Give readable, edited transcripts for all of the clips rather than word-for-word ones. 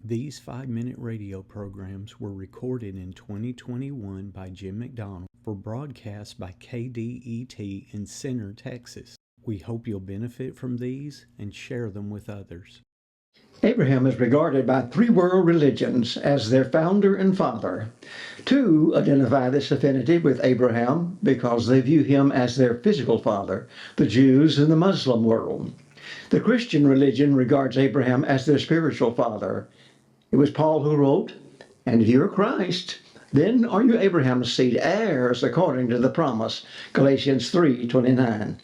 These 5-minute radio programs were recorded in 2021 by Jim McDonald for broadcast by KDET in Center, Texas. We hope you'll benefit from these and share them with others. Abraham is regarded by three world religions as their founder and father. Two identify this affinity with Abraham because they view him as their physical father, the Jews and the Muslim world. The Christian religion regards Abraham as their spiritual father. It was Paul who wrote, "And if you are Christ, then are you Abraham's seed, heirs according to the promise," Galatians 3:29.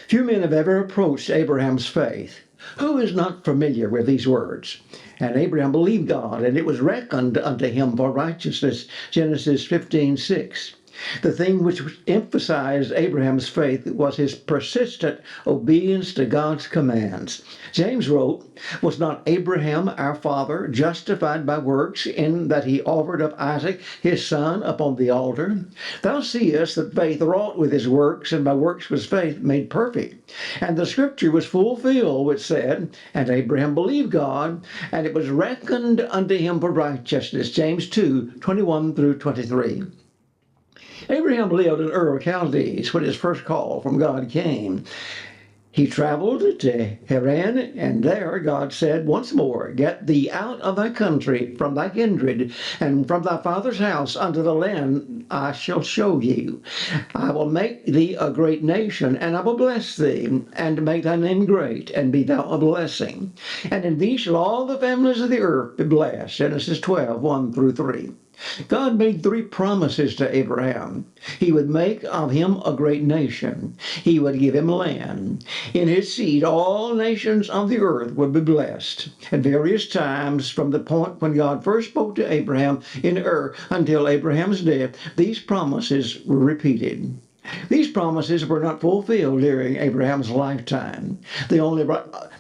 Few men have ever approached Abraham's faith. Who is not familiar with these words? And Abraham believed God, and it was reckoned unto him for righteousness, Genesis 15:6. The thing which emphasized Abraham's faith was his persistent obedience to God's commands. James wrote, "Was not Abraham our father justified by works in that he offered up Isaac his son upon the altar? Thou seest that faith wrought with his works, and by works was faith made perfect. And the scripture was fulfilled which said, And Abraham believed God, and it was reckoned unto him for righteousness." James 2:21 through 23. Abraham lived in Ur of Chaldees when his first call from God came. He traveled to Haran, and there God said once more, "Get thee out of thy country, from thy kindred, and from thy father's house unto the land I shall show you. I will make thee a great nation, and I will bless thee, and make thy name great, and be thou a blessing. And in thee shall all the families of the earth be blessed." Genesis 12:1 through 3. God made three promises to Abraham. He would make of him a great nation. He would give him land. In his seed, all nations of the earth would be blessed. At various times, from the point when God first spoke to Abraham in Ur until Abraham's death, these promises were repeated. These promises were not fulfilled during Abraham's lifetime. The only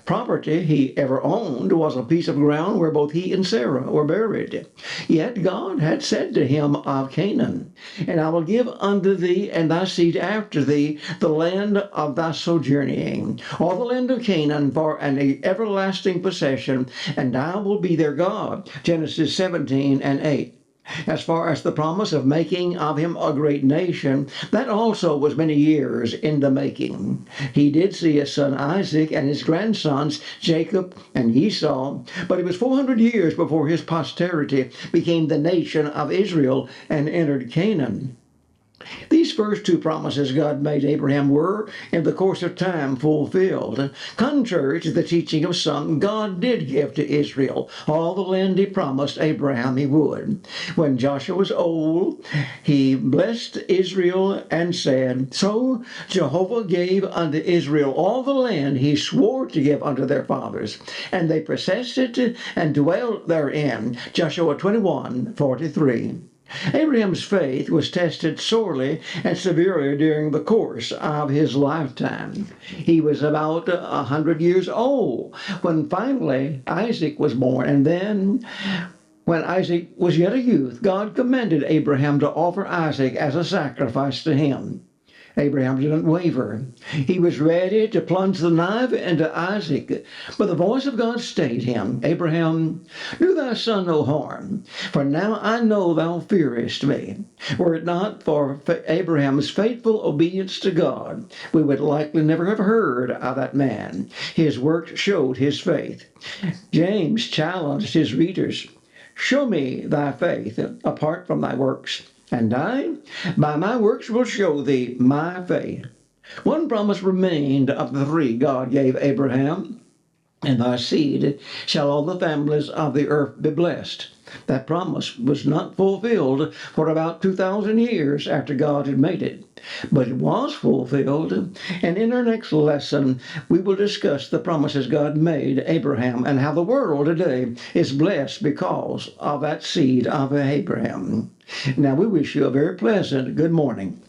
property he ever owned was a piece of ground where both he and Sarah were buried. Yet God had said to him of Canaan, "And I will give unto thee and thy seed after thee the land of thy sojourning, all the land of Canaan for an everlasting possession, and I will be their God." Genesis 17:8. As far as the promise of making of him a great nation, that also was many years in the making. He did see his son Isaac and his grandsons Jacob and Esau, but it was 400 years before his posterity became the nation of Israel and entered Canaan. These first two promises God made Abraham were, in the course of time, fulfilled. Contrary to the teaching of some, God did give to Israel all the land he promised Abraham he would. When Joshua was old, he blessed Israel and said, "So Jehovah gave unto Israel all the land he swore to give unto their fathers, and they possessed it and dwelt therein." Joshua 21:43. Abraham's faith was tested sorely and severely during the course of his lifetime. He was about 100 years old when finally Isaac was born, and then when Isaac was yet a youth, God commanded Abraham to offer Isaac as a sacrifice to him. Abraham didn't waver. He was ready to plunge the knife into Isaac, but the voice of God stayed him. "Abraham, do thy son no harm, for now I know thou fearest me." Were it not for Abraham's faithful obedience to God, we would likely never have heard of that man. His works showed his faith. James challenged his readers, "Show me thy faith apart from thy works, and I, by my works, will show thee my faith." One promise remained of the three God gave Abraham: "In thy seed shall all the families of the earth be blessed." That promise was not fulfilled for about 2,000 years after God had made it, but it was fulfilled, and in our next lesson we will discuss the promises God made Abraham and how the world today is blessed because of that seed of Abraham. Now we wish you a very pleasant good morning.